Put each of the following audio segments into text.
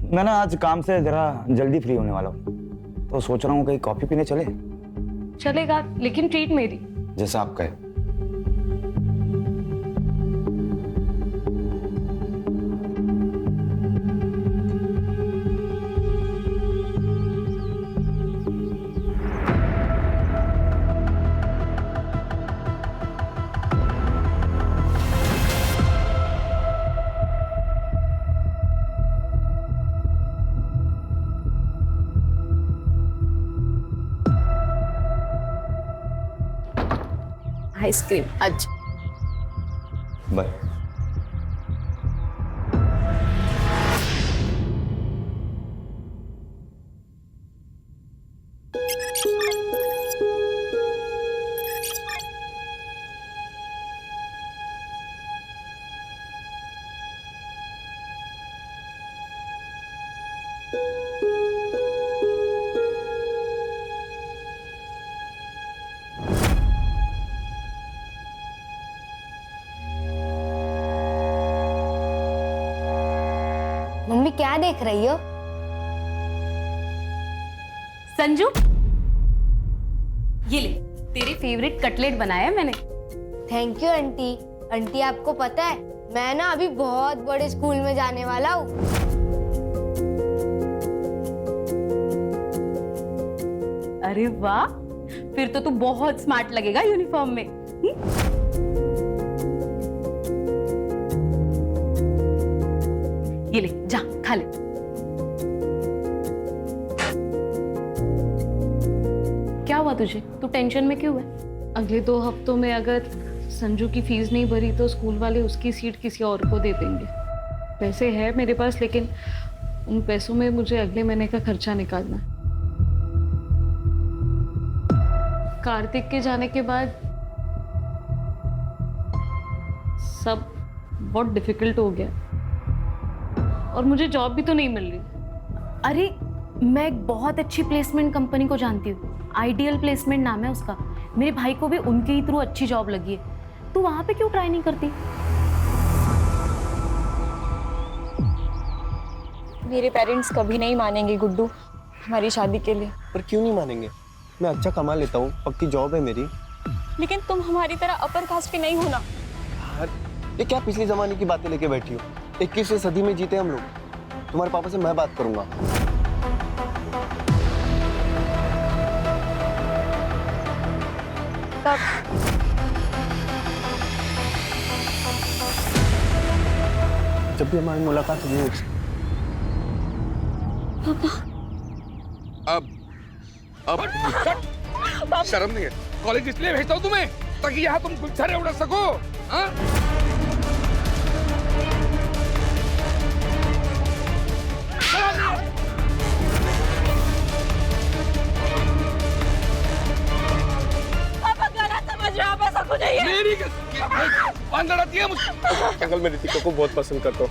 मैं ना आज काम से जरा जल्दी फ्री होने वाला हूँ, तो सोच रहा हूँ कहीं कॉफी पीने चले। चलेगा, लेकिन ट्रीट मेरी। जैसा आप कहे। आइसक्रीम आज। बाय। मम्मी क्या देख रही हो? संजू, ये ले, तेरे फेवरेट कटलेट बनाया है मैंने। Thank you aunty. आंटी आपको पता है मैं ना अभी बहुत बड़े स्कूल में जाने वाला हूँ। अरे वाह, फिर तो तू बहुत स्मार्ट लगेगा यूनिफॉर्म में। ये ले, जा खा ले। क्या हुआ तुझे? तू टेंशन में क्यों है? अगले 2 हफ्तों में अगर संजू की फीस नहीं भरी तो स्कूल वाले उसकी सीट किसी और को दे देंगे। पैसे है मेरे पास, लेकिन उन पैसों में मुझे अगले महीने का खर्चा निकालना है। कार्तिक के जाने के बाद सब बहुत डिफिकल्ट हो गया और मुझे जॉब भी तो नहीं मिल रही। अरे मैं एक बहुत अच्छी प्लेसमेंट कंपनी को जानती हूँ, आइडियल प्लेसमेंट नाम है उसका। मेरे भाई को भी उनके ही थ्रू अच्छी जॉब लगी है। तू वहां पे क्यों ट्राई नहीं करती? मेरे पेरेंट्स कभी नहीं मानेंगे गुड्डू हमारी शादी के लिए। पर क्यों नहीं मानेंगे? मैं अच्छा कमा लेता हूँ, पक्की जॉब है मेरी। लेकिन तुम हमारी तरह अपर कास्ट के नहीं हो ना। यार ये क्या पिछले जमाने की बातें लेके बैठी हो? 21वीं सदी में जीते हम लोग। तुम्हारे पापा से मैं बात करूंगा। तब जब भी हमारी मुलाकात हुई है। अब शर्म नहीं है? कॉलेज इसलिए भेजता हूँ तुम्हें ताकि यहाँ तुम गुलछरे उड़ा सको। हाँ? पापा गलत समझ रहे हो, आप ऐसा कुछ नहीं है। मेरी अंदर आती है मुझे। अंकल मैं रितिका को बहुत पसंद करता हूँ,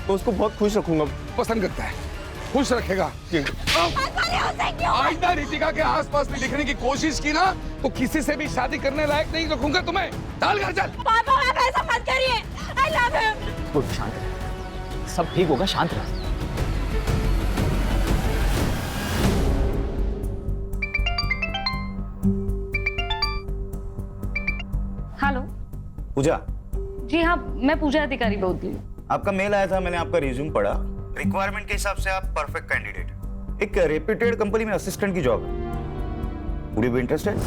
मैं उसको बहुत खुश रखूंगा। पसंद करता है, खुश रखेगा। आइंदा रितिका के आसपास भी दिखने की कोशिश की ना तो किसी से भी शादी करने लायक नहीं रखूंगा तुम्हें। डाल घर चल। पापा आप ऐसा मत करिए। I love him. शांत रह, सब ठीक होगा, शांत रह। हेलो पूजा। जी हाँ, मैं पूजा अधिकारी बोल रही हूँ। आपका मेल आया था, मैंने आपका रिज्यूम पढ़ा। रिक्वायरमेंट के हिसाब से आप परफेक्ट कैंडिडेट। एक रेप्यूटेड कंपनी में असिस्टेंट की जॉब है। Would you be interested?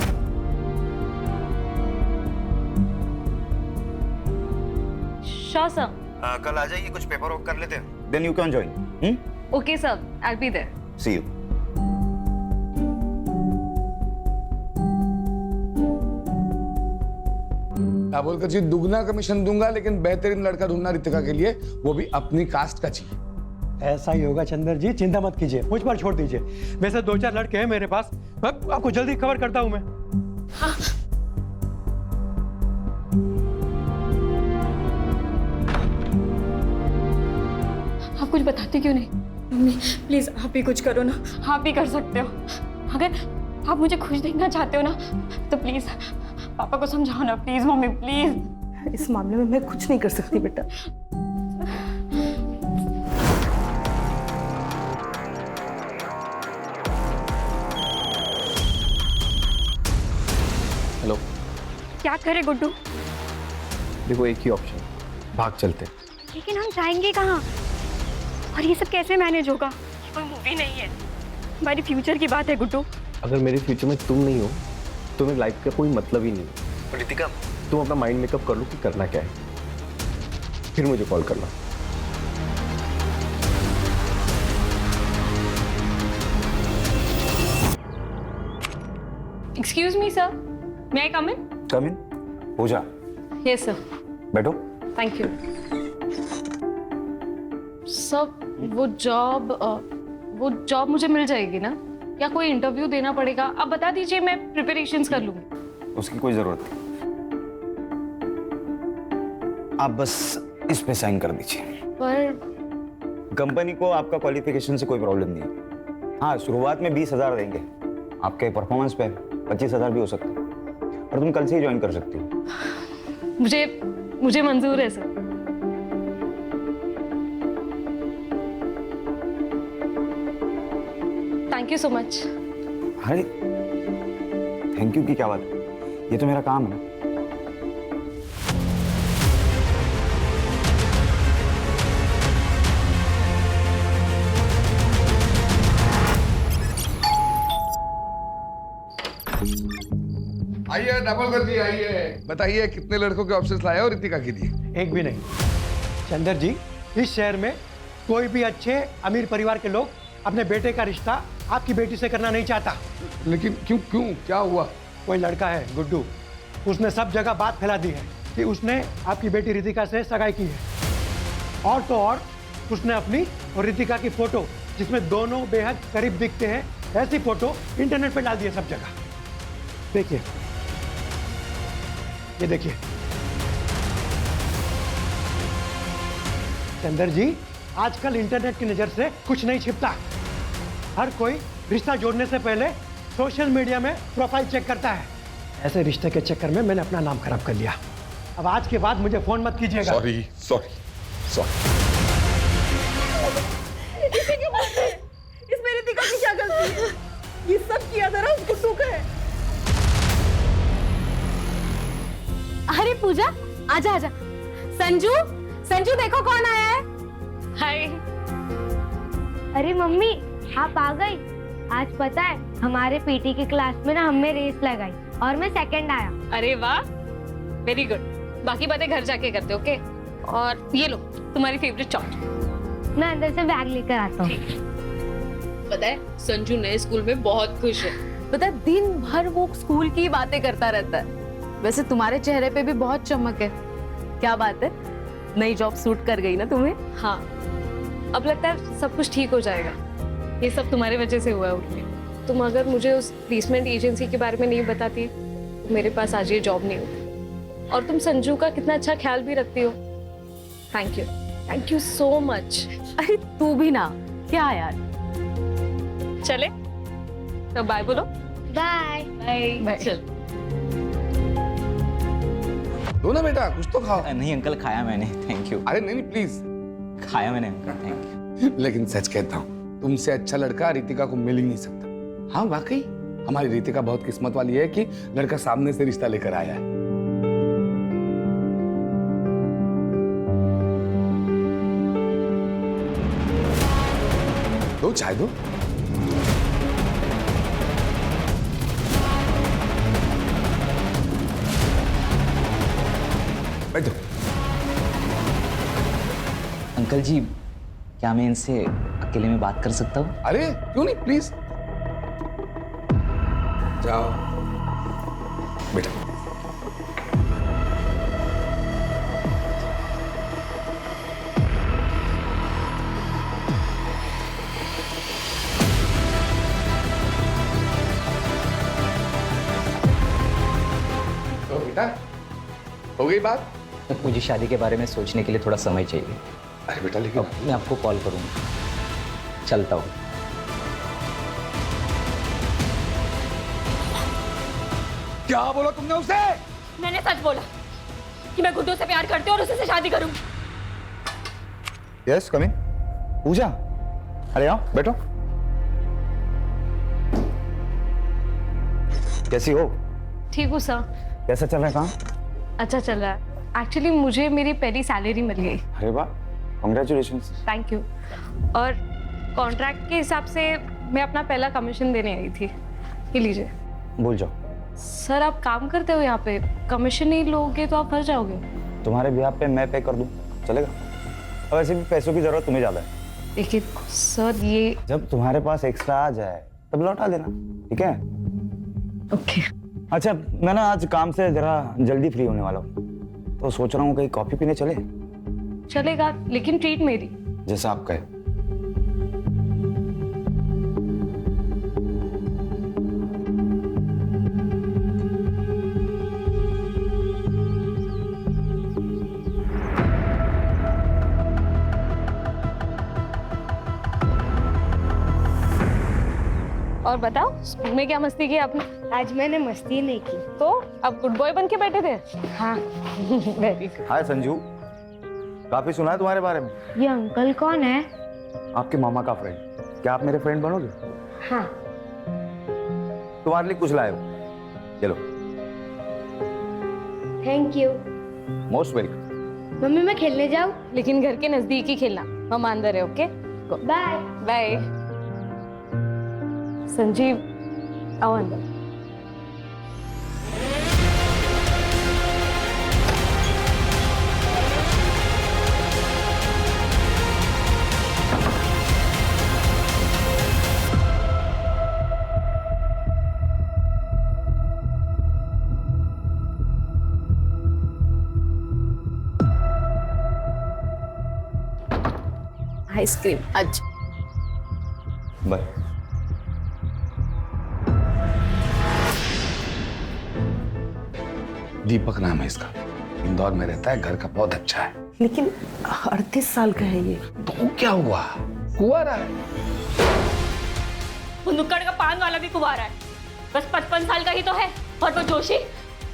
Sure sir. कल आ जाइए, कुछ पेपर वर्क कर लेते हैं, then you can join. Okay sir, I will be there. See you. बोलकर जी दुगना कमीशन दूंगा, लेकिन बेहतरीन लड़का ढूंढना रितिका के लिए, वो भी अपनी कास्ट का चाहिए। ऐसा ही होगा चंदर जी, चिंता मत कीजिए, मुझ पर छोड़ दीजिए। वैसे 2-4 लड़के हैं मेरे पास, आपको जल्दी खबर करता हूं मैं। हाँ। आप कुछ बताते क्यों नहीं? मम्मी प्लीज आप ही कुछ करो ना। आप भी कर सकते हो। अगर आप मुझे खुश देखना चाहते हो ना तो प्लीज पापा को समझाओ ना। Please mummy please. इस मामले में मैं कुछ नहीं कर सकती बेटा। क्या करें गुड्डू? देखो एक ही ऑप्शन, भाग चलते हैं। लेकिन हम जाएंगे कहाँ? और ये सब कैसे मैनेज होगा? ये कोई मूवी नहीं है, हमारी फ्यूचर की बात है गुड्डू। अगर मेरे फ्यूचर में तुम नहीं हो तो मेरी लाइफ का कोई मतलब ही नहीं है। रितिका, तुम अपना माइंड मेकअप कर लो कि करना क्या है, फिर मुझे कॉल करना। एक्सक्यूज मी सर, मे आई कम इन? कम इन। पूजा, यस सर। बैठो। Thank you sir. वो जॉब मुझे मिल जाएगी ना, या कोई इंटरव्यू देना पड़ेगा? आप बता दीजिए, मैं प्रिपरेशंस कर लूंगी। उसकी कोई जरूरत नहीं, आप बस इस पे साइन कर दीजिए। पर कंपनी को आपका क्वालिफिकेशन से कोई प्रॉब्लम नहीं है। हाँ, शुरुआत में 20,000 देंगे, आपके परफॉर्मेंस पे 25,000 भी हो सकता है, और तुम कल से ही ज्वाइन कर सकती हो। मुझे मंजूर है sir. Thank you so much. अरे थैंक यू की क्या बात है, ये तो मेरा काम है ना। आइए डबल कर दी, आइए बताइए कितने लड़कों के ऑप्शंस लाए हो रितिका के लिए? एक भी नहीं। चंदर जी, इस शहर में कोई भी अच्छे अमीर परिवार के लोग अपने बेटे का रिश्ता आपकी बेटी से करना नहीं चाहता। लेकिन क्यों क्यों क्या हुआ? कोई लड़का है गुड्डू, उसने सब जगह बात फैला दी है कि उसने आपकी बेटी रितिका से सगाई की है। और तो और उसने अपनी और रितिका की फोटो, जिसमें दोनों बेहद करीब दिखते हैं, ऐसी फोटो इंटरनेट पे डाल दी है सब जगह। देखिए, ये देखिए। चंदर जी, आजकल इंटरनेट की नजर से कुछ नहीं छिपता। हर कोई रिश्ता जोड़ने से पहले सोशल मीडिया में प्रोफाइल चेक करता है। ऐसे रिश्ते के चक्कर में मैंने अपना नाम खराब कर लिया। अब आज के बाद मुझे फोन मत कीजिएगा। Sorry sorry sorry. इसमें रितिका की क्या गलती है? ये सब किया जरा उस गुड्डू का है। अरे पूजा, आजा आजा। संजू, संजू देखो कौन आया है। हाय। अरे मम्मी, आप आ गई। आज पता है, हमारे पीटी की क्लास में ना हमने रेस लगाई और मैं सेकंड आया। अरे वाह, वेरी गुड। बाकी बातें घर जाके करते, ओके? और ये लो तुम्हारी फेवरेट चॉकलेट। मैं अंदर से बैग लेकर आता हूँ। पता है, संजू नए स्कूल में बहुत खुश है। पता है, दिन भर वो स्कूल की बातें करता रहता है। वैसे तुम्हारे चेहरे पे भी बहुत चमक है। क्या बात है, नई जॉब सूट कर गई ना तुम्हें? हाँ, अब लगता है सब कुछ ठीक हो जाएगा। ये सब तुम्हारे वजह से हुआ है उठने। तुम अगर मुझे उस प्लेसमेंट एजेंसी के बारे में नहीं बताती तो मेरे पास आज ये जॉब नहीं होती। और तुम संजू का कितना अच्छा ख्याल भी रखती हो। Thank you so much. अरे तू भी ना, क्या यार। चले तो बाय बोलो। Bye bye. चल दो ना बेटा, कुछ तो खाओ। नहीं अंकल, खाया मैंने, थैंक यू। अरे नहीं प्लीज। खाया मैंने अंकल, थैंक यू। लेकिन सच कहता हूँ, तुमसे अच्छा लड़का रितिका को मिल ही नहीं सकता। हाँ वाकई, हमारी रितिका बहुत किस्मत वाली है कि लड़का सामने से रिश्ता लेकर आया है। दो चाय दो। बैठो। अंकल जी, क्या मैं इनसे अकेले में बात कर सकता हूँ? अरे क्यों नहीं, प्लीज जाओ बेटा। तो बेटा, हो गई बात? मुझे शादी के बारे में सोचने के लिए थोड़ा समय चाहिए। अरे बेटा, लेकिन अब मैं आपको कॉल करूँगा। चलता हूँ। क्या बोला तुमने उसे? मैंने सच बोला कि मैं गुड्डू से प्यार करती हूँ और उसी से शादी करूँ। यस, कम इन। पूजा, अरे आओ बैठो। कैसी हो? ठीक हूँ सर। कैसा चल रहा है काम? अच्छा चल रहा है। एक्चुअली मुझे मेरी पहली सैलरी मिल गई। अरे वाह, कॉन्ग्रेचुलेशंस। Thank you. और कॉन्ट्रैक्ट के हिसाब से मैं अपना पहला कमीशन देने आई थी। ये लीजिए। भूल जाओ। सर आप काम करते हो यहाँ पे, कमीशन नहीं लोगे तो आप फंस जाओगे। तुम्हारे बिहाफ पे मैं पे कर दूं, चलेगा? और वैसे भी पैसों की जरूरत तुम्हें ज्यादा है। देखिए सर ये जब तुम्हारे पास एक्स्ट्रा आ जाए तब लौटा देना, ठीक है? ओके। अच्छा, मैं ना आज काम से जरा जल्दी फ्री होने वाला हूँ, तो सोच रहा हूँ कहीं कॉफी पीने चले। चलेगा, लेकिन ट्रीट मेरी। जैसा आप कहे। और बताओ स्कूल में क्या मस्ती की आपने? आज मैंने मस्ती नहीं की। तो अब गुड बॉय बन के बैठे थे? हाँ। Very good. हाय संजू, काफी सुना है तुम्हारे बारे में। ये अंकल कौन है? आपके मामा का फ्रेंड। क्या आप मेरे फ्रेंड बनोगे? हाँ। तुम्हारे लिए कुछ लाए हो, चलो। Thank you. Most welcome. Mummy मैं खेलने जाऊँ? लेकिन घर के नजदीक ही खेलना, हम अंदर है। Okay bye. बाय। संजीव आओ अंदर। आइसक्रीम आज। बाय। दीपक नाम है इसका, इंदौर में रहता है, घर का बहुत अच्छा है। लेकिन 38 साल का है ये। तो क्या हुआ, कुंवारा है। वो नुक्कड़ का पान वाला भी कुंवारा है, बस 55 साल का ही तो है। और वो जोशी,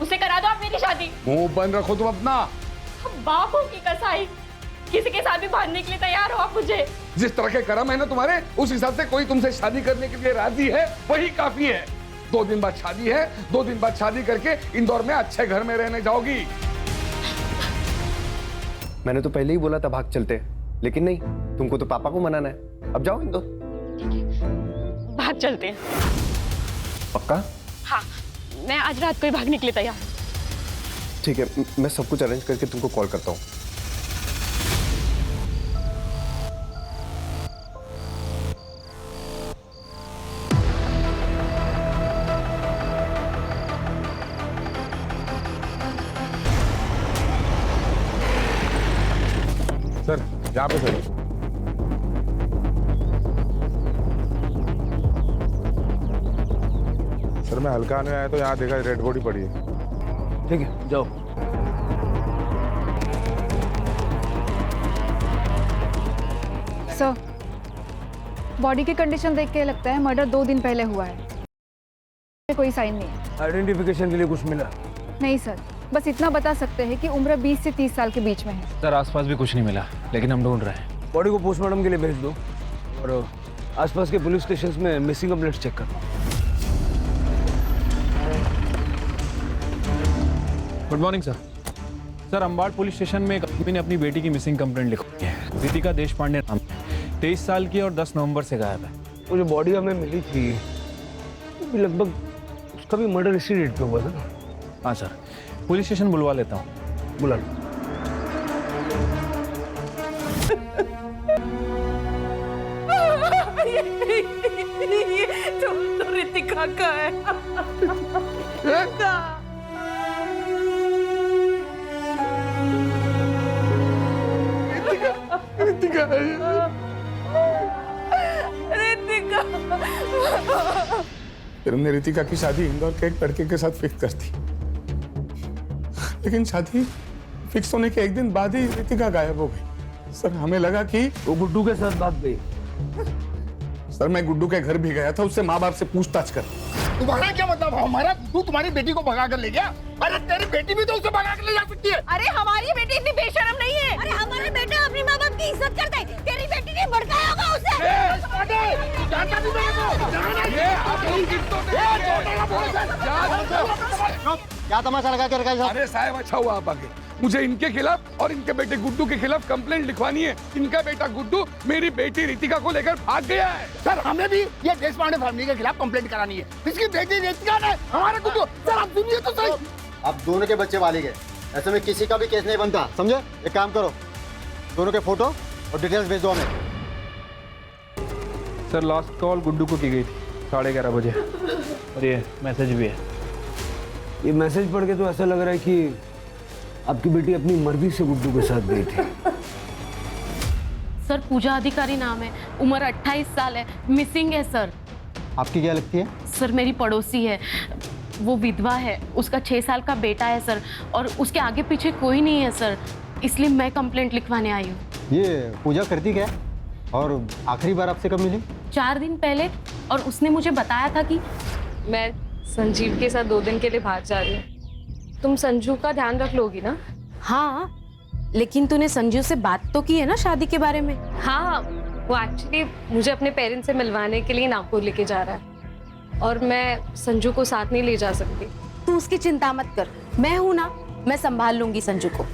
उसे करा दो आप मेरी शादी। मुंह बंद रखो तुम अपना। बाप हो की कसाई, किसी के साथ भी भागने के लिए तैयार हो आप मुझे। जिस तरह के कर्म है ना तुम्हारे, उस हिसाब से कोई तुमसे शादी करने के लिए राजी है, वही काफी है। 2 दिन बाद शादी है, 2 दिन बाद शादी करके इंदौर में अच्छे घर में रहने जाओगी। मैंने तो पहले ही बोला था भाग चलते, लेकिन नहीं, तुमको तो पापा को मनाना है। अब जाओ इंदौर। भाग चलते हैं। पक्का? हाँ, मैं आज रात को ही भागने के लिए तैयार हूँ। ठीक है, मैं सब कुछ अरेंज करके तुमको कॉल करता हूँ। सर यहाँ पे सर। सर मैं हल्का आने आया तो यहाँ देखा रेड बॉडी पड़ी है। ठीक है, जाओ। सर, बॉडी की कंडीशन देख के लगता है मर्डर 2 दिन पहले हुआ है। कोई साइन नहीं है। आइडेंटिफिकेशन के लिए कुछ मिला? नहीं सर, बस इतना बता सकते हैं कि उम्र 20 से 30 साल के बीच में है। सर आसपास भी कुछ नहीं मिला, लेकिन हम ढूंढ रहे हैं। बॉडी को पोस्टमार्टम के लिए भेज दो और आसपास के पुलिस स्टेशन में मिसिंग कंप्लेंट्स चेक करो। Good morning sir. Sir Ambad police station में एक आदमी ने अपनी बेटी की मिसिंग कंप्लेंट लिखवाई है। रितिका देशपांडे नाम, 23 साल की और 10 नवंबर से गायब है। वो जो बॉडी हमें मिली थी, वो लगभग उसका भी मर्डर इसी डेट पे हुआ था ना? हाँ सर, पुलिस स्टेशन बुलवा लेता हूँ। बुला लो। तो रितिका का है। रितिका फिर हमने रितिका की शादी इंदौर के एक लड़के के साथ फिक्स कर दी, लेकिन शादी फिक्स होने के 1 दिन बाद ही रितिका गायब हो गई। सर हमें लगा कि वो गुड्डू के साथ भाग गई। सर मैं गुड्डू के घर भी गया था, उससे माँ बाप से पूछताछ कर। तुम्हारा क्या मतलब? हमारा गुड्डू तुम्हारी बेटी को भगा कर ले गया? अरे तेरी बेटी भी तो उसे भगा कर ले जा सकती है। अरे हमारी बेटी इतनी बेशर्म नहीं है। अरे हमारा बेटा अपने माँ बाप की इज्जत करता है। तेरी बेटी ने भड़काया होगा उसे। क्या तमाशा लगा के रखा है साहब? अरे साहब अच्छा हुआ आप आगे। मुझे इनके खिलाफ और इनके बेटे गुड्डू के खिलाफ कंप्लेंट लिखवानी है। इनका बेटा गुड्डू मेरी बेटी रितिका को लेकर भाग गया है। सर हमें भी ये देशपांडे फैमिली के खिलाफ कंप्लेंट करानी है। इसकी बेटी रितिका ने हमारे गुड्डू, सर आप सुनिए तो सही। आप दोनों के बच्चे वाले गए, ऐसे में किसी का भी केस नहीं बनता, समझे? एक काम करो, दोनों के फोटो और डिटेल्स भेज दो हमें। सर लास्ट कॉल गुड्डू को की गई थी 11:30 बजे और ये मैसेज भी है। ये मैसेज पढ़ के तो ऐसा लग रहा है कि आपकी बेटी अपनी मर्जी से गुड्डू के साथ गई थी। सर पूजा अधिकारी नाम है, उम्र 28 साल है, मिसिंग है सर। आपकी क्या लगती है? सर मेरी पड़ोसी है, वो विधवा है, उसका 6 साल का बेटा है सर, और उसके आगे पीछे कोई नहीं है सर, इसलिए मैं कंप्लेंट लिखवाने आई हूँ। ये पूजा करती क्या है और आखिरी बार आपसे कब मिली? 4 दिन पहले, और उसने मुझे बताया था कि मैं संजीव के साथ 2 दिन के लिए बाहर जा रही हूँ। तुम संजू का ध्यान रख लोगी ना? हाँ, लेकिन तूने संजीव से बात तो की है ना शादी के बारे में? हाँ, वो एक्चुअली मुझे अपने पेरेंट्स से मिलवाने के लिए नागपुर लेके जा रहा है और मैं संजू को साथ नहीं ले जा सकती। तू उसकी चिंता मत कर, मैं हूं ना, मैं संभाल लूंगी संजू को।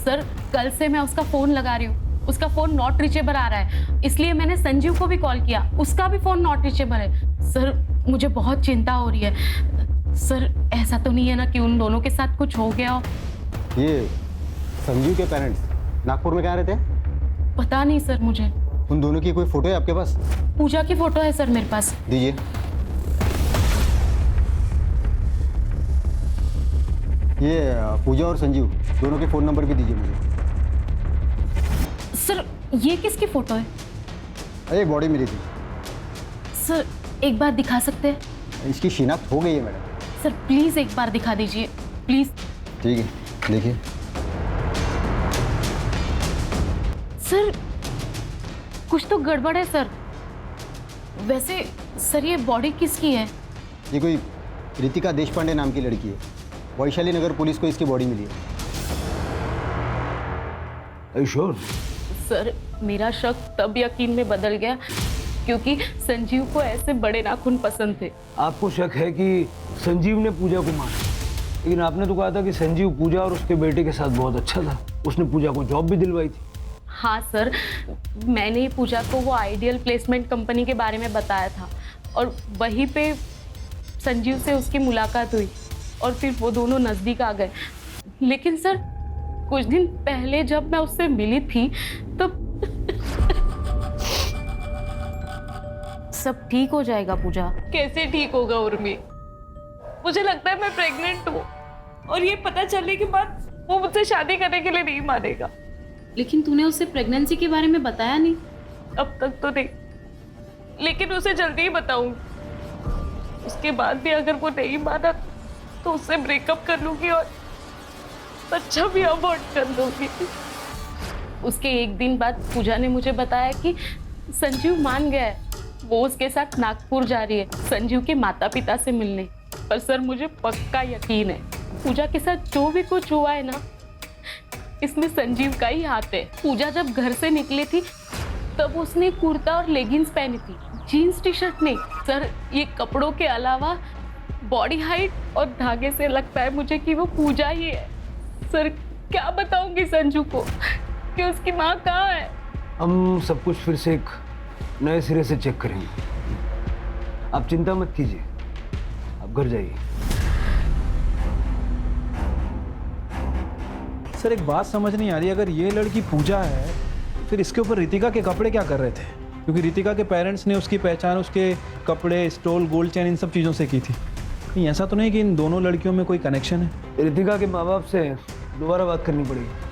सर कल से मैं उसका फोन लगा रही हूँ, उसका फोन नॉट रीचेबल आ रहा है, इसलिए मैंने संजीव को भी कॉल किया, उसका भी फोन नॉट रीचेबल है। सर मुझे बहुत चिंता हो रही है। सर ऐसा तो नहीं है ना कि उन दोनों के साथ कुछ हो गया हो? ये संजीव के पेरेंट्स नागपुर में कहाँ रहते हैं? पता नहीं सर मुझे। उन दोनों की कोई फोटो है आपके पास? पूजा की फोटो है सर मेरे पास। दीजिए। ये पूजा और संजीव दोनों के फोन नंबर भी दीजिए मुझे। सर ये किसकी फोटो है? अरे बॉडी मिली थी। सर एक बार दिखा सकते हैं? इसकी शिनाख्त हो गई है मैडम। सर प्लीज एक बार दिखा दीजिए प्लीज। ठीक है, देखिए। सर कुछ तो गड़बड़ है सर। वैसे सर ये बॉडी किसकी है? ये कोई रितिका देशपांडे नाम की लड़की है, वैशाली नगर पुलिस को इसकी बॉडी मिली है। श्योर? सर मेरा शक तब यकीन में बदल गया क्योंकि संजीव को ऐसे बड़े नाखून पसंद थे। आपको शक है कि संजीव ने पूजा को मारा, लेकिन आपने तो कहा था कि संजीव पूजा और उसके बेटे के साथ बहुत अच्छा था, उसने पूजा को जॉब भी दिलवाई थी। हाँ सर, मैंने ही पूजा को वो आइडियल प्लेसमेंट कंपनी के बारे में बताया था और वहीं पे संजीव से उसकी मुलाकात हुई और फिर वो दोनों नज़दीक आ गए। लेकिन सर कुछ दिन पहले जब मैं उससे मिली थी तो सब ठीक हो जाएगा पूजा। कैसे ठीक होगा उर्मी? मुझे लगता है मैं प्रेग्नेंट हूँ और ये पता चलने के बाद वो मुझसे शादी करने के लिए नहीं मानेगा। लेकिन तूने उससे प्रेगनेंसी के बारे में बताया नहीं। अब तक तो नहीं, लेकिन उसे जल्दी ही बताऊंगी। उसके बाद भी अगर वो नहीं माना तो उससे ब्रेकअप कर लूंगी और बच्चा भी अबॉर्ट कर दूंगी। उसके एक दिन बाद पूजा ने मुझे बताया कि संजीव मान गया है, वो उसके साथ नागपुर जा रही है संजीव के माता पिता से मिलने। पर सर मुझे पक्का यकीन है पूजा के साथ जो भी कुछ हुआ है ना, इसमें संजीव का ही हाथ है। पूजा जब घर से निकली थी तब उसने कुर्ता और लेगिंग्स पहनी थी, जीन्स टी शर्ट नहीं। सर ये कपड़ों के अलावा बॉडी हाइट और धागे से लगता है मुझे कि वो पूजा ही है। सर क्या बताऊंगी संजू को कि उसकी माँ कहाँ है? हम सब कुछ फिर से एक नए सिरे से चेक करेंगे, आप चिंता मत कीजिए, आप घर जाइए। सर एक बात समझ नहीं आ रही, अगर ये लड़की पूजा है फिर इसके ऊपर रितिका के कपड़े क्या कर रहे थे? क्योंकि रितिका के पेरेंट्स ने उसकी पहचान उसके कपड़े, स्टोल, गोल्ड चेन, इन सब चीज़ों से की थी। कहीं ऐसा तो नहीं कि इन दोनों लड़कियों में कोई कनेक्शन है? रितिका के माँ बाप से दोबारा बात करनी पड़ेगी।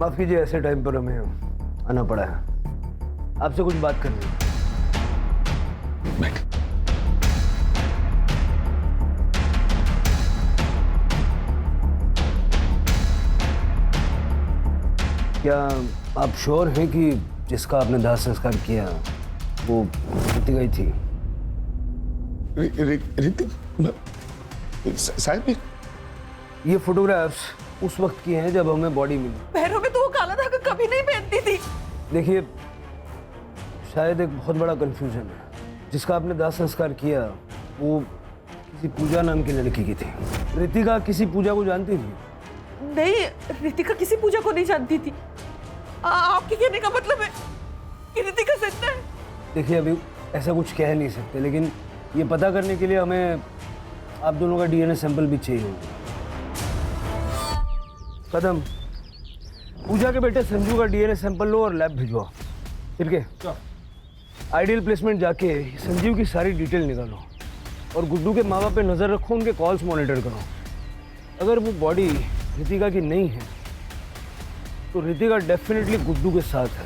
माफ कीजिए, ऐसे टाइम पर हमें आना पड़ा है, आपसे कुछ बात करनी है। क्या आप श्योर हैं कि जिसका आपने दाह संस्कार किया वो रितिका ही थी? साहब ये फोटोग्राफ्स उस वक्त की हैं जब हमें बॉडी मिली। पैरों में तो वो काला धागा कभी नहीं पहनती थी। देखिए, शायद एक बहुत बड़ा कंफ्यूजन है। जिसका आपने दाह संस्कार किया वो किसी पूजा नाम की लड़की की थी। रितिका किसी पूजा को जानती थी? नहीं, रितिका किसी पूजा को नहीं जानती थी। आपके कहने का मतलब है कि रितिका सच्चा है? देखिए, अभी ऐसा कुछ कह नहीं सकते, लेकिन ये पता करने के लिए हमें आप दोनों का डीएनए सैंपल भी चाहिए होगा। कदम, पूजा के बेटे संजू का डीएनए सैंपल लो और लैब भिजवाओ। ठीक है? आइडियल प्लेसमेंट जाके संजीव की सारी डिटेल निकालो और गुड्डू के माँ बाप पे नज़र रखो, उनके कॉल्स मॉनिटर करो। अगर वो बॉडी रितिका की नहीं है तो रितिका डेफिनेटली गुड्डू के साथ है।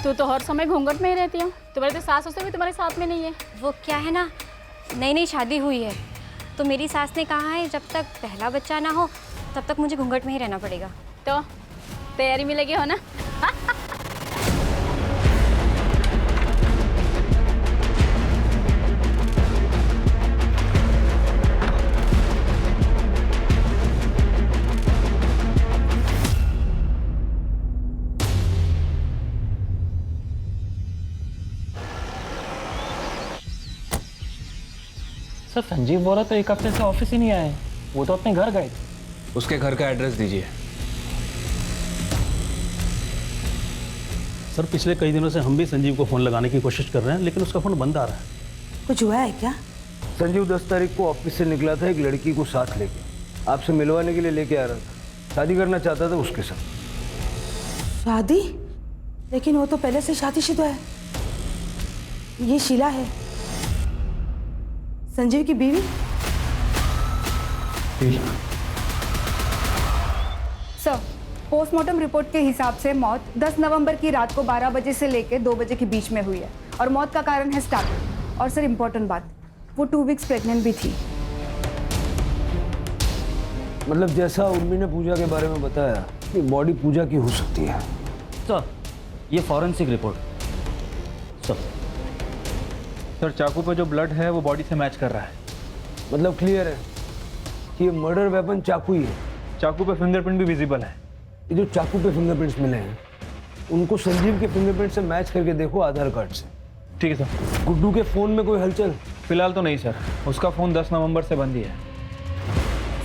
तू तो हर समय घूंघट में ही रहती है। तुम्हारे तो सास ससुर भी तुम्हारे साथ में नहीं है। वो क्या है ना, नई नई शादी हुई है तो मेरी सास ने कहा है जब तक पहला बच्चा ना हो तब तक मुझे घूंघट में ही रहना पड़ेगा। तो तैयारी में लगी हो ना? सर, संजीव बोला तो एक हफ्ते से ऑफिस ही नहीं आए। वो तो अपने घर गए थे। उसके घर का एड्रेस दीजिए। सर, पिछले कई दिनों से हम भी संजीव को फ़ोन लगाने की कोशिश कर रहे हैं, लेकिन उसका फ़ोन बंद आ रहा है। कुछ हुआ है क्या? संजीव 10 तारीख को ऑफिस से निकला था एक लड़की को साथ लेके। आपसे मिलवाने के लिए लेके आ रहा था। शादी करना चाहता था उसके साथ। शादी? लेकिन वो तो पहले से शादीशुदा है। ये शीला है, संजीव की बीवी। सर, पोस्टमार्टम रिपोर्ट के हिसाब से मौत 10 नवंबर की रात को 12 बजे से लेकर 2 बजे के बीच में हुई है और मौत का कारण है स्टार्ट। और सर, इम्पोर्टेंट बात, वो 2 वीक्स प्रेग्नेंट भी थी। मतलब जैसा उर्मी ने पूजा के बारे में बताया कि बॉडी पूजा की हो सकती है। सर, ये फॉरेंसिक रिपोर्ट। सर, चाकू पे जो ब्लड है वो बॉडी से मैच कर रहा है। मतलब क्लियर है कि ये मर्डर वेपन चाकू ही है। चाकू पे फिंगरप्रिंट भी विजिबल है। ये जो चाकू पे फिंगरप्रिंट्स मिले हैं उनको संजीव के फिंगरप्रिंट से मैच करके देखो आधार कार्ड से। ठीक है सर। गुड्डू के फ़ोन में कोई हलचल? फिलहाल तो नहीं सर, उसका फ़ोन 10 नवंबर से बंद ही है।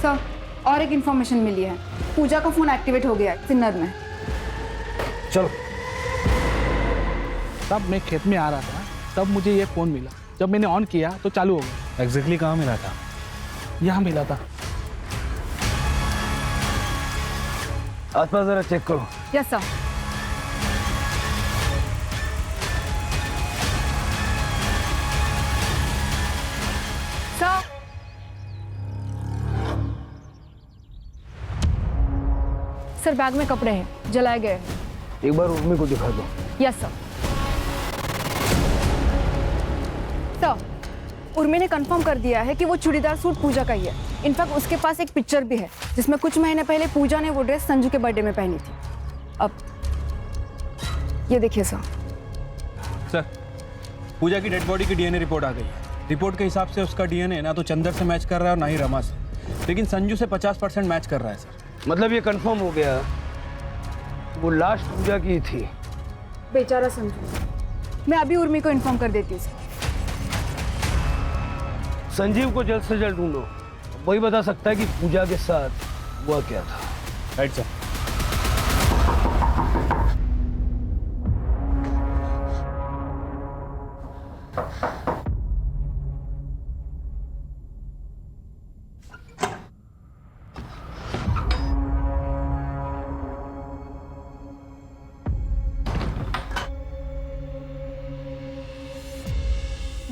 सर, और एक इन्फॉर्मेशन मिली है। पूजा का फ़ोन एक्टिवेट हो गया है सिन्नर में। चलो। तब मैं खेत में आ रहा था, तब मुझे ये फ़ोन मिला। जब मैंने ऑन किया तो चालू हो गया। एग्जैक्टली कहाँ मिला था? यहाँ मिला था। आसपास जरा चेक करो। Yes sir. सर, बैग में कपड़े हैं, जलाए गए हैं। एक बार उर्मी को दिखा दो। Yes sir. सर, उर्मी ने कंफर्म कर दिया है कि वो चूड़ीदार सूट पूजा का ही है। इनफैक्ट उसके पास एक पिक्चर भी है जिसमें कुछ महीने पहले पूजा ने वो ड्रेस संजू के बर्थडे में पहनी थी। अब ये देखिए सर। सर, पूजा की डेड बॉडी की डीएनए रिपोर्ट आ गई है। रिपोर्ट के हिसाब से उसका डीएनए ना तो चंदर से मैच कर रहा है और ना ही रमा से, लेकिन संजू से 50% मैच कर रहा है सर। मतलब ये कंफर्म हो गया वो लास्ट पूजा की थी। बेचारा संजू। मैं अभी उर्मी को इन्फॉर्म कर देती हूँ। संजीव को जल्द से जल्द ढूंढो, वही बता सकता है कि पूजा के साथ हुआ क्या था। Right sir.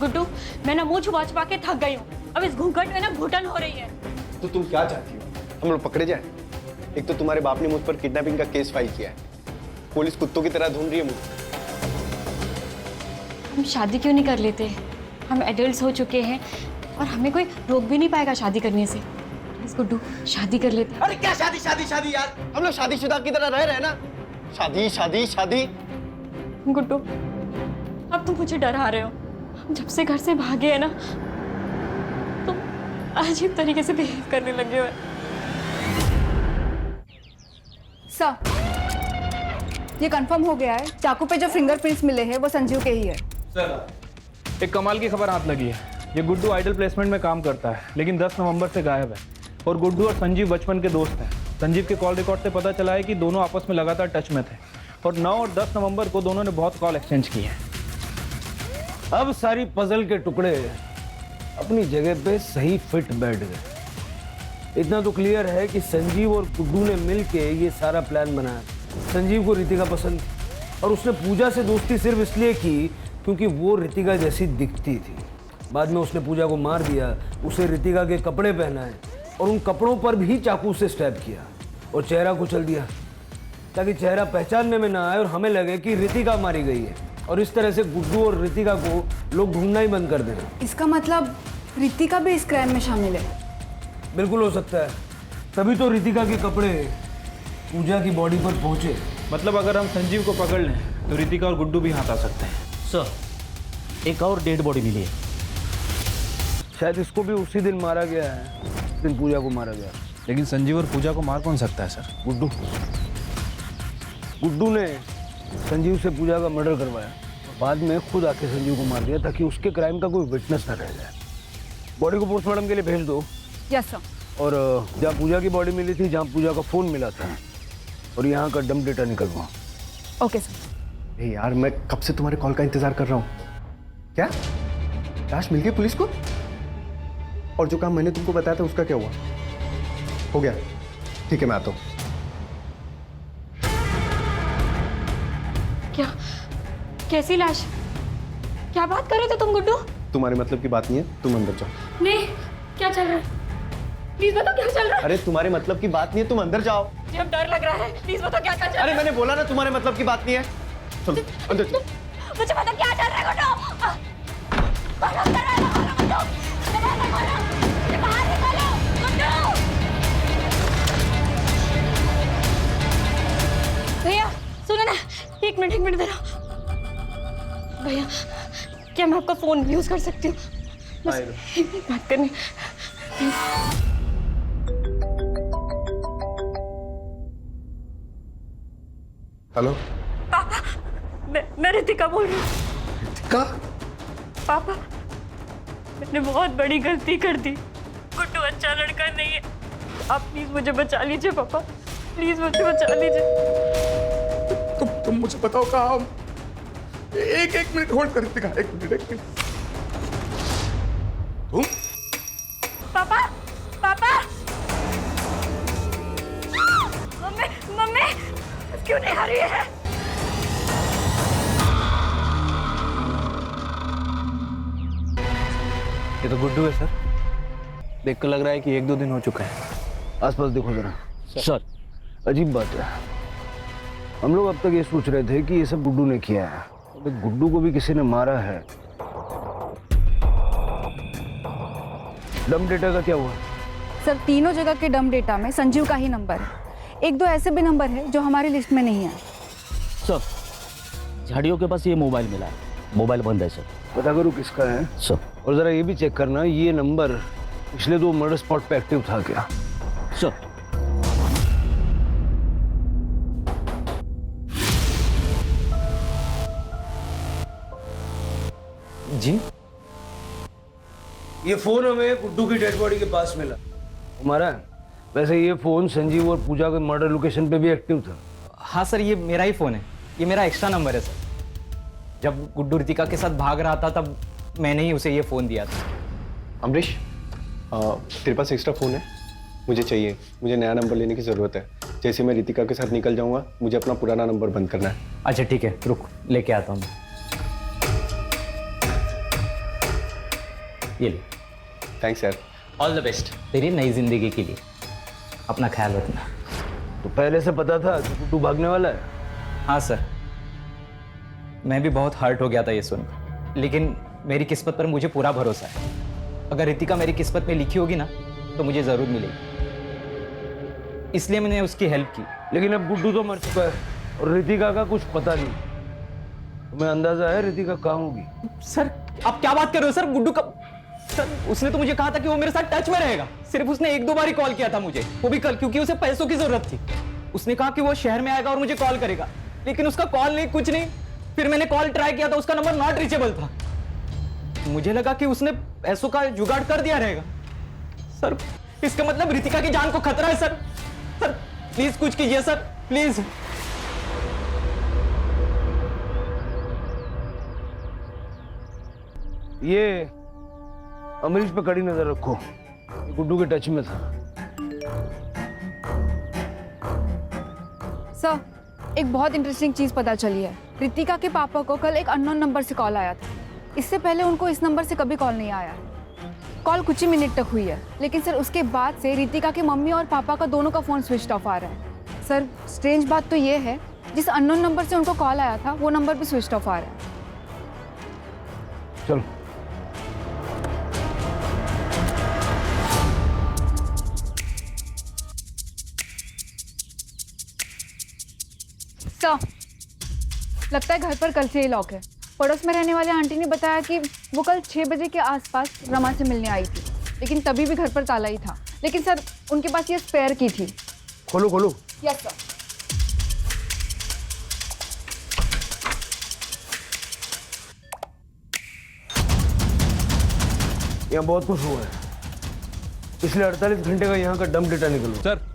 गुड्डू, मैं ना मुंह छुपा छुपा के थक गई हूँ। अब इस घूंघट में ना घुटन हो रही है। तो तुम क्या चाहती हो? हम लोग पकड़े जाएं? एक तो तुम्हारे बाप ने मुझ पर किडनैपिंग का केस फाइल किया है। पुलिस कुत्तों की तरह ढूंढ रही है मुझे। हम शादी क्यों नहीं कर लेते? हम एडल्ट्स हो चुके हैं और हमें कोई रोक भी नहीं पाएगा शादी करने से। प्लीज गुड्डू, शादी कर लेते हैं। अरे क्या शादी शादी शादी यार, हम लोग शादीशुदा की तरह रह रहे हैं ना। शादी शादी शादी। गुड्डू, अब तुम मुझे डरा रहे हो। हम जब से घर से भागे हैं ना, तुम अजीब तरीके से बिहेव करने लगे हो। सर, ये कंफर्म हो गया है, चाकू पे जो फिंगरप्रिंट्स मिले हैं वो संजीव के ही है। सर, एक कमाल की खबर हाथ लगी है। ये गुड्डू आइडल प्लेसमेंट में काम करता है, लेकिन 10 नवंबर से गायब है। और गुड्डू और संजीव बचपन के दोस्त हैं। संजीव के कॉल रिकॉर्ड से पता चला है कि दोनों आपस में लगातार टच में थे और 9 और 10 नवंबर को दोनों ने बहुत कॉल एक्सचेंज किए हैं। अब सारी पजल के टुकड़े अपनी जगह पे सही फिट बैठ गए। इतना तो क्लियर है कि संजीव और गुड्डू ने मिलके ये सारा प्लान बनाया। संजीव को रितिका पसंद थी और उसने पूजा से दोस्ती सिर्फ इसलिए की क्योंकि वो रितिका जैसी दिखती थी। बाद में उसने पूजा को मार दिया, उसे रितिका के कपड़े पहनाए और उन कपड़ों पर भी चाकू से स्टैब किया और चेहरा कुचल दिया ताकि चेहरा पहचानने में ना आए और हमें लगे कि रितिका मारी गई है। और इस तरह से गुड्डू और रितिका को लोग ढूंढना ही बंद कर देना। इसका मतलब रितिका भी इस क्राइम में शामिल है? बिल्कुल हो सकता है, तभी तो रितिका के कपड़े पूजा की बॉडी पर पहुंचे। मतलब अगर हम संजीव को पकड़ लें तो रितिका और गुड्डू भी हाथ आ सकते हैं। सर, एक और डेड बॉडी मिली है। शायद इसको भी उसी दिन मारा गया है जिस दिन पूजा को मारा गया। लेकिन संजीव और पूजा को मार कौन सकता है सर? गुड्डू। गुड्डू ने संजीव से पूजा का मर्डर करवाया, बाद में खुद आके संजीव को मार दिया ताकि उसके क्राइम का कोई विटनेस न रह जाए। बॉडी को पोस्टमार्टम के लिए भेज दो। Yes sir. और जहाँ पूजा की बॉडी मिली थी, जहाँ पूजा का फ़ोन मिला था, और यहाँ का डंप डेटा निकलवा। Okay sir. यार, मैं कब से तुम्हारे कॉल का इंतजार कर रहा हूँ। क्या लाश मिल गई पुलिस को? और जो काम मैंने तुमको बताया था उसका क्या हुआ? हो गया? ठीक है, मैं आता हूँ। क्या? कैसी लाश? क्या बात कर रहे थे तुम गुड्डू? तुम्हारे मतलब की बात नहीं है, तुम अंदर जाओ। नहीं, क्या चल रहा है? प्लीज बताओ क्या चल रहा है? अरे तुम्हारे मतलब की बात नहीं है, तुम अंदर जाओ। मुझे अब डर लग रहा है, प्लीज बताओ क्या चल रहा है? अरे मैंने बोला ना तुम्हारे मतलब की बात नहीं है। चलो अंदर चलो। मुझे बताओ क्या चल रहा है गुड्डू? बाहर निकलो गुड्डू! भैया सुनो ना, एक मिनट दे रहा। भैया, क्या मैं आपका फोन यूज कर सकती हूँ? बस एक बात करनी। हेलो पापा, मैं रितिका बोल रही हूँ। रितिका? पापा, मैंने बहुत बड़ी गलती कर दी। गुड्डू अच्छा लड़का नहीं है। आप प्लीज मुझे बचा लीजिए पापा, प्लीज मुझे बचा लीजिए। तुम मुझे बताओ कहाँ हम? एक मिनट होल्ड कर दिखा, एक मिनट। तुम? पापा, पापा, मम्मी क्यों नहीं आ रही है? ये तो गुड्डू है सर। देखकर लग रहा है कि 1-2 दिन हो चुका है। आसपास देखो जरा। सर, अजीब बात है, हम लोग अब तक ये सोच रहे थे कि ये सब गुड्डू ने किया है, तो गुड्डू को भी किसी ने मारा है। डंप डेटा का क्या हुआ? सर, तीनों जगह के डंप डेटा में संजीव का ही नंबर है। 1-2 ऐसे भी नंबर है जो हमारी लिस्ट में नहीं है। सर, झाड़ियों के पास ये मोबाइल मिला है, मोबाइल बंद है सर। पता करो किसका है सर। और जरा ये भी चेक करना ये नंबर पिछले 2 मर्डर स्पॉट पे एक्टिव था क्या? सर। जी, ये फोन हमें गुड्डू की डेड बॉडी के पास मिला। हमारा वैसे ये फोन संजीव और पूजा के मर्डर लोकेशन पे भी एक्टिव था। हाँ सर, ये मेरा ही फ़ोन है, ये मेरा एक्स्ट्रा नंबर है सर। जब गुड्डू रितिका के साथ भाग रहा था तब मैंने ही उसे ये फ़ोन दिया था। अमरीश, तेरे पास एक्स्ट्रा फ़ोन है? मुझे चाहिए, मुझे नया नंबर लेने की ज़रूरत है। जैसे मैं रितिका के साथ निकल जाऊंगा, मुझे अपना पुराना नंबर बंद करना है। अच्छा ठीक है, रुक लेके आता हूँ। ये ले। थैंक्स यार। ऑल द बेस्ट तेरी नई जिंदगी के लिए। अपना ख्याल रखना। तो पहले से पता था कि गुड्डू भागने वाला है? हाँ सर, मैं भी बहुत हर्ट हो गया था ये सुन। लेकिन मेरी किस्मत पर मुझे पूरा भरोसा है। अगर रितिका मेरी किस्मत में लिखी होगी ना तो मुझे जरूर मिलेगी, इसलिए मैंने उसकी हेल्प की। लेकिन अब गुड्डू तो मर चुका है और रितिका का कुछ पता नहीं। तुम्हें अंदाजा है रितिका कहाँ होगी? सर आप क्या बात कर रहे हो सर? गुड्डू का सर उसने तो मुझे कहा था कि वो मेरे साथ टच में रहेगा। सिर्फ उसने 1-2 बार ही कॉल किया था मुझे, वो भी कल, क्योंकि उसे पैसों की जरूरत थी। उसने कहा कि वो शहर में आएगा और मुझे कॉल करेगा, लेकिन उसका कॉल नहीं, कुछ नहीं। फिर मैंने कॉल ट्राई किया तो उसका नंबर नॉट रीचेबल था। मुझे लगा कि उसने पैसों का जुगाड़ कर दिया रहेगा। सर इसका मतलब रितिका की जान को खतरा है सर। सर प्लीज कुछ कीजिए सर, प्लीज। ये अमरीश पे कड़ी नजर रखो, ये गुड्डू के टच में था। सर, एक बहुत इंटरेस्टिंग चीज पता चली है। रितिका के पापा को कल एक अननोन नंबर से कॉल आया था। इससे पहले उनको इस नंबर से कभी कॉल नहीं आया। कॉल कुछ ही मिनट तक हुई है, लेकिन सर उसके बाद से रितिका के मम्मी और पापा का दोनों का फोन स्विच ऑफ आ रहा है। सर स्ट्रेंज बात तो ये है, जिस अननोन नंबर से उनको कॉल आया था वो नंबर भी स्विच ऑफ आ रहा है। चलो सर, लगता है घर पर कल से ही लॉक है। पड़ोस में रहने वाले आंटी ने बताया कि वो कल 6 बजे के आसपास रमा से मिलने आई थी, लेकिन तभी भी घर पर ताला ही था। लेकिन सर उनके पास ये स्पेयर की थी। खोलो खोलो। Yes sir. यहाँ बहुत कुछ हुआ है, पिछले 48 घंटे का यहाँ का डंप डेटा निकलो। सर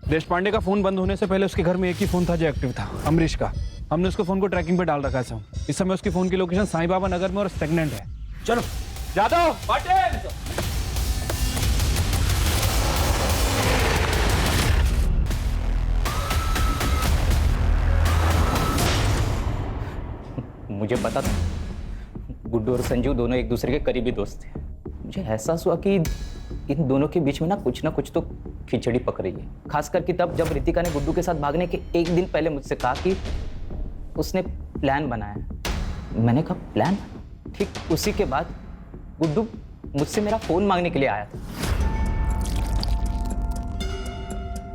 देश पांडे का फोन बंद होने से पहले उसके घर में एक ही फोन था जो एक्टिव था, अमरीश का। हमने उसके फोन को ट्रैकिंग पे डाल रखा है सर। इस समय उसकी फोन की लोकेशन साईं बाबा नगर में और स्टेगनेंट है। चलो जादव पाटिल। मुझे पता था गुड्डू और संजू दोनों एक दूसरे के करीबी दोस्त थे। मुझे एहसास हुआ कि इन दोनों के बीच में ना कुछ तो खिचड़ी पक रही है। खास करके तब जब रितिका ने गुड्डू के साथ भागने के एक दिन पहले मुझसे कहा कि उसने प्लान बनाया। मैंने कहा प्लान? ठीक उसी के बाद गुड्डू मुझसे मेरा फोन मांगने के लिए आया था।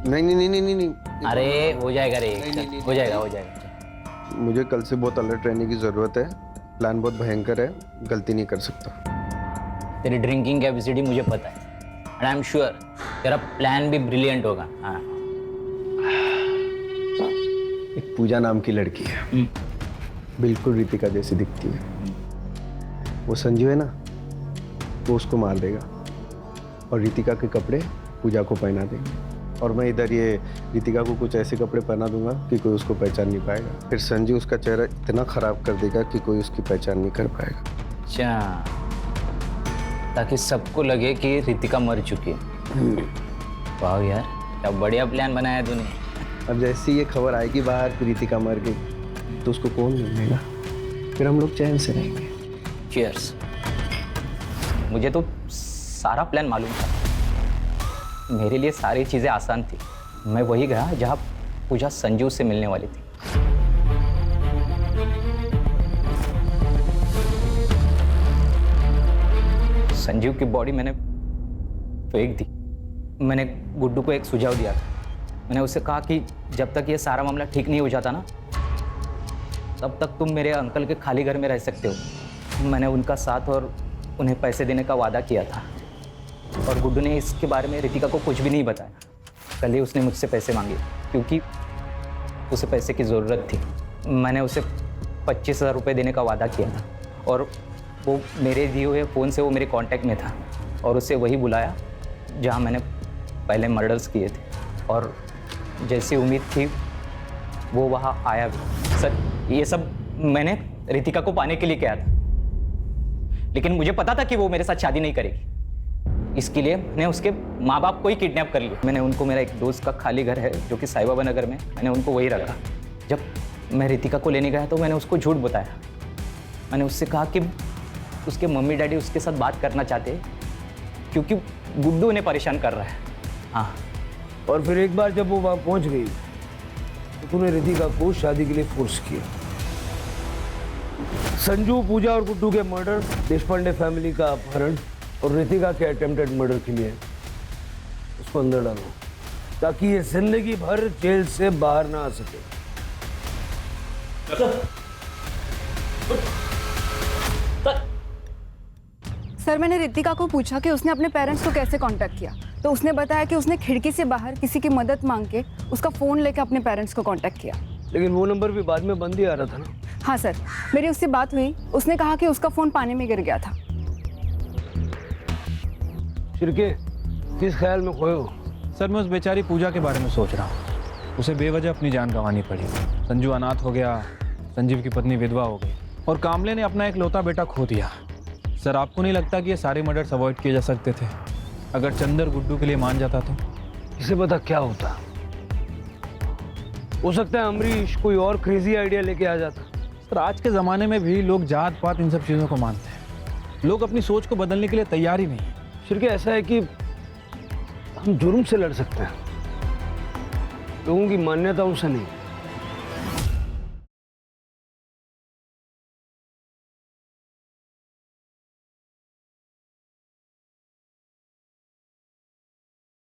नहीं। अरे हो जाएगा रे, हो जाएगा। मुझे कल से बहुत अलर्ट रहने की जरूरत है। प्लान बहुत भयंकर है, गलती नहीं कर सकता। तेरी ड्रिंकिंग कैपेसिटी मुझे पता है, एंड आई एम श्योर तेरा प्लान भी ब्रिलियंट होगा। हाँ। एक पूजा नाम की लड़की है, बिल्कुल रितिका जैसी दिखती है। वो संजू है ना, वो उसको मार देगा और रितिका के कपड़े पूजा को पहना देंगे। और मैं इधर ये रितिका को कुछ ऐसे कपड़े पहना दूंगा कि कोई उसको पहचान नहीं पाएगा। फिर संजू उसका चेहरा इतना खराब कर देगा कि कोई उसकी पहचान नहीं कर पाएगा। अच्छा, ताकि सबको लगे कि रितिका मर चुकी है। वाह यार, क्या बढ़िया प्लान बनाया तूने। अब जैसे ये खबर आएगी बाहर कि रितिका मर गई तो उसको कौन ढूंढेगा? फिर हम लोग चैन से रहेंगे। चीयर्स। मुझे तो सारा प्लान मालूम था। मेरे लिए सारी चीजें आसान थी। मैं वही गया जहाँ पूजा संजू से मिलने वाली थी। संजीव की बॉडी मैंने फेंक दी। मैंने गुड्डू को एक सुझाव दिया था। मैंने उससे कहा कि जब तक ये सारा मामला ठीक नहीं हो जाता ना, तब तक तुम मेरे अंकल के खाली घर में रह सकते हो। मैंने उनका साथ और उन्हें पैसे देने का वादा किया था, और गुड्डू ने इसके बारे में रितिका को कुछ भी नहीं बताया। कल ही उसने मुझसे पैसे मांगे क्योंकि उसे पैसे की ज़रूरत थी। मैंने उसे 25,000 रुपये देने का वादा किया था, और वो मेरे दिए हुए फ़ोन से वो मेरे कांटेक्ट में था, और उसे वही बुलाया जहाँ मैंने पहले मर्डर्स किए थे। और जैसी उम्मीद थी वो वहाँ आया भी। सर ये सब मैंने रितिका को पाने के लिए किया था, लेकिन मुझे पता था कि वो मेरे साथ शादी नहीं करेगी। इसके लिए मैंने उसके माँ बाप को ही किडनैप कर लिया। मैंने उनको, मेरा एक दोस्त का खाली घर है जो कि साईं बाबा नगर में, मैंने उनको वही रखा। जब मैं रितिका को लेने गया तो मैंने उसको झूठ बताया। मैंने उससे कहा कि उसके मम्मी डैडी उसके साथ बात करना चाहते हैं क्योंकि गुड्डू उन्हें परेशान कर रहा है। हाँ, और फिर एक बार जब वो वहाँ पहुँच गई तो तूने रितिका को शादी के लिए फोर्स किया। संजू, पूजा और गुड्डू के मर्डर, देशपांडे फैमिली का अपहरण और रितिका के अटेम्प्टेड मर्डर के लिए उसको अंदर डालो ताकि ये जिंदगी भर जेल से बाहर ना आ सके। सर, मैंने रितिका को पूछा कि उसने अपने पेरेंट्स को कैसे कांटेक्ट किया, तो उसने बताया कि उसने खिड़की से बाहर किसी की मदद मांग के उसका फ़ोन लेकर अपने पेरेंट्स को कांटेक्ट किया। लेकिन वो नंबर भी बाद में बंद ही आ रहा था ना। हाँ सर, मेरी उससे बात हुई, उसने कहा कि उसका फ़ोन पानी में गिर गया था। शिरके, किस ख्याल में खोए हो? सर, मैं उस बेचारी पूजा के बारे में सोच रहा हूँ। उसे बेवजह अपनी जान गंवानी पड़ी। संजू अनाथ हो गया, संजीव की पत्नी विधवा हो गई और कामले ने अपना एक लौता बेटा खो दिया। सर, आपको नहीं लगता कि ये सारे मर्डर्स अवॉइड किए जा सकते थे अगर चंदर गुड्डू के लिए मान जाता तो? इसे पता क्या होता, हो सकता है अमरीश कोई और क्रेजी आइडिया लेके आ जाता। सर, आज के ज़माने में भी लोग जात पात इन सब चीज़ों को मानते हैं। लोग अपनी सोच को बदलने के लिए तैयार ही नहीं। शिरके, ऐसा है कि हम जुर्म से लड़ सकते हैं, लोगों की मान्यताओं से नहीं।